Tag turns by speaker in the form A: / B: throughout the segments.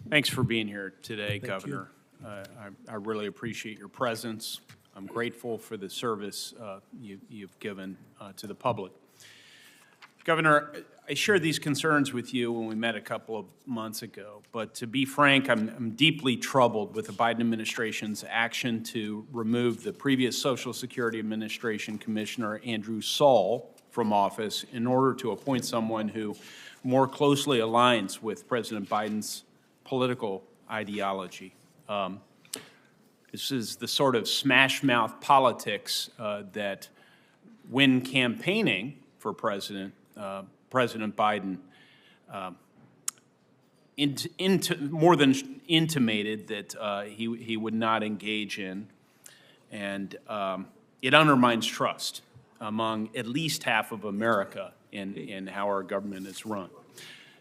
A: Thanks for being here today,
B: Thank
A: Governor. I really appreciate your presence. I'm grateful for the service you've given to the public. Governor, I shared these concerns with you when we met a couple of months ago, but to be frank, I'm deeply troubled with the Biden administration's action to remove the previous Social Security Administration Commissioner, Andrew Saul, from office in order to appoint someone who more closely aligns with President Biden's political ideology. This is the sort of smashmouth politics that, when campaigning for President Biden more than intimated that he would not engage in, and it undermines trust among at least half of America in how our government is run.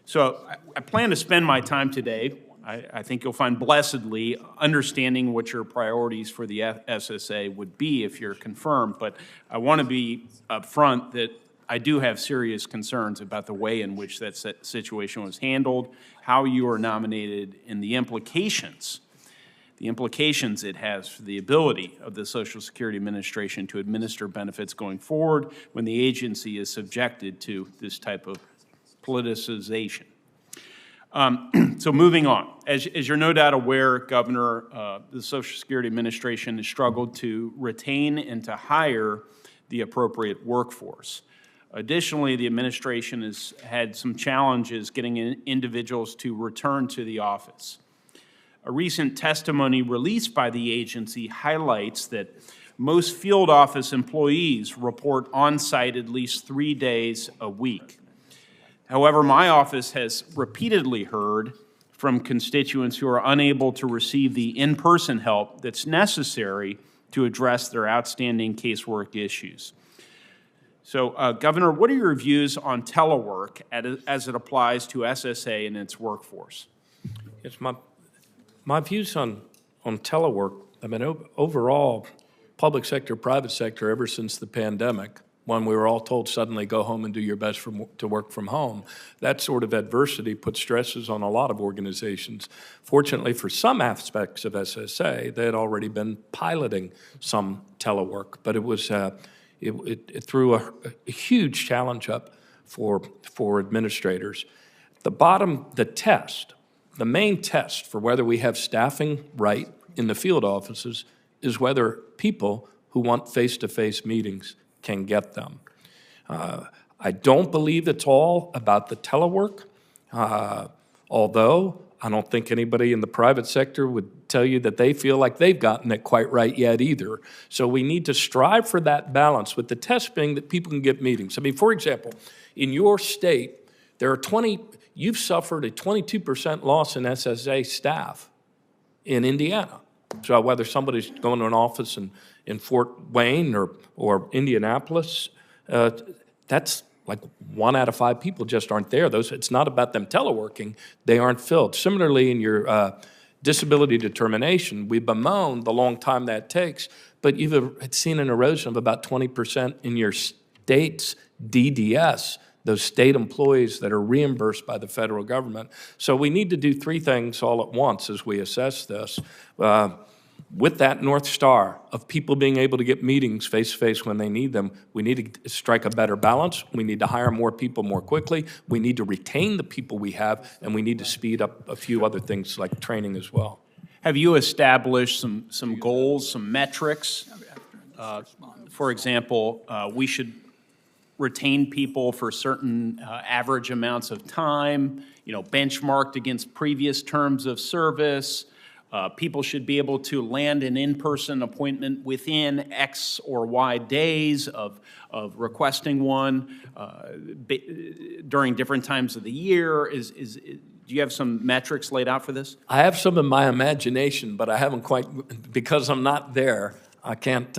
A: So I plan to spend my time today, I think you'll find blessedly, understanding what your priorities for the SSA would be if you're confirmed, but I want to be upfront that I do have serious concerns about the way in which that situation was handled, how you were nominated, and the implications it has for the ability of the Social Security Administration to administer benefits going forward when the agency is subjected to this type of politicization. So moving on, as you're no doubt aware, Governor, the Social Security Administration has struggled to retain and to hire the appropriate workforce. Additionally, the administration has had some challenges getting individuals to return to the office. A recent testimony released by the agency highlights that most field office employees report on-site at least 3 days a week. However, my office has repeatedly heard from constituents who are unable to receive the in-person help that's necessary to address their outstanding casework issues. So, Governor, what are your views on telework as it applies to SSA and its workforce?
B: It's my views on telework. I mean, overall, public sector, private sector, ever since the pandemic, when we were all told suddenly go home and do your best to work from home, that sort of adversity put stresses on a lot of organizations. Fortunately, for some aspects of SSA, they had already been piloting some telework, but it was it threw a huge challenge up for administrators. The main test for whether we have staffing right in the field offices is whether people who want face-to-face meetings can get them. I don't believe it's all about the telework, although I don't think anybody in the private sector would tell you that they feel like they've gotten it quite right yet either. So we need to strive for that balance, with the test being that people can get meetings. I mean, for example, in your state, you've suffered a 22% loss in SSA staff in Indiana. So whether somebody's going to an office in Fort Wayne or Indianapolis, that's like 1 out of 5 people just aren't there. It's not about them teleworking, they aren't filled. Similarly, in your disability determination, we bemoan the long time that takes, but you've seen an erosion of about 20% in your state's DDS, those state employees that are reimbursed by the federal government. So we need to do 3 things all at once as we assess this. With that North Star of people being able to get meetings face-to-face when they need them, we need to strike a better balance. We need to hire more people more quickly. We need to retain the people we have, and we need to speed up a few other things like training as well.
A: Have you established some goals, some metrics? For example, we should retain people for certain average amounts of time, benchmarked against previous terms of service. People should be able to land an in-person appointment within X or Y days of requesting one during different times of the year. Do you have some metrics laid out for this?
B: I have some in my imagination, but I haven't quite, because I'm not there, I can't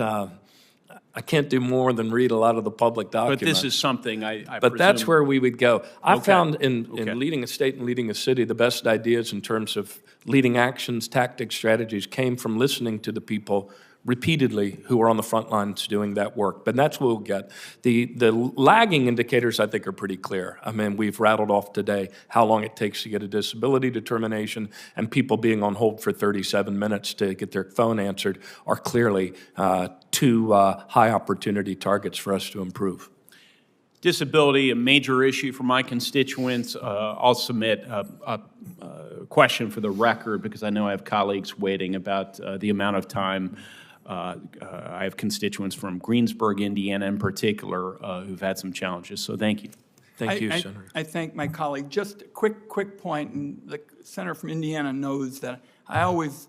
B: do more than read a lot of the public documents.
A: But this is something I
B: But
A: presume.
B: that's where we would go. I
A: Okay.
B: found in leading a state and leading a city, the best ideas in terms of leading actions, tactics, strategies came from listening to the people, repeatedly who are on the front lines doing that work. But that's what we'll get. The lagging indicators, I think, are pretty clear. I mean, we've rattled off today how long it takes to get a disability determination, and people being on hold for 37 minutes to get their phone answered are clearly two high opportunity targets for us to improve.
A: Disability, a major issue for my constituents. I'll submit a question for the record because I know I have colleagues waiting about the amount of time. I have constituents from Greensburg, Indiana in particular, who've had some challenges. So thank you.
B: Thank you, Senator.
C: I thank my colleague. Just a quick point, and the senator from Indiana knows that I always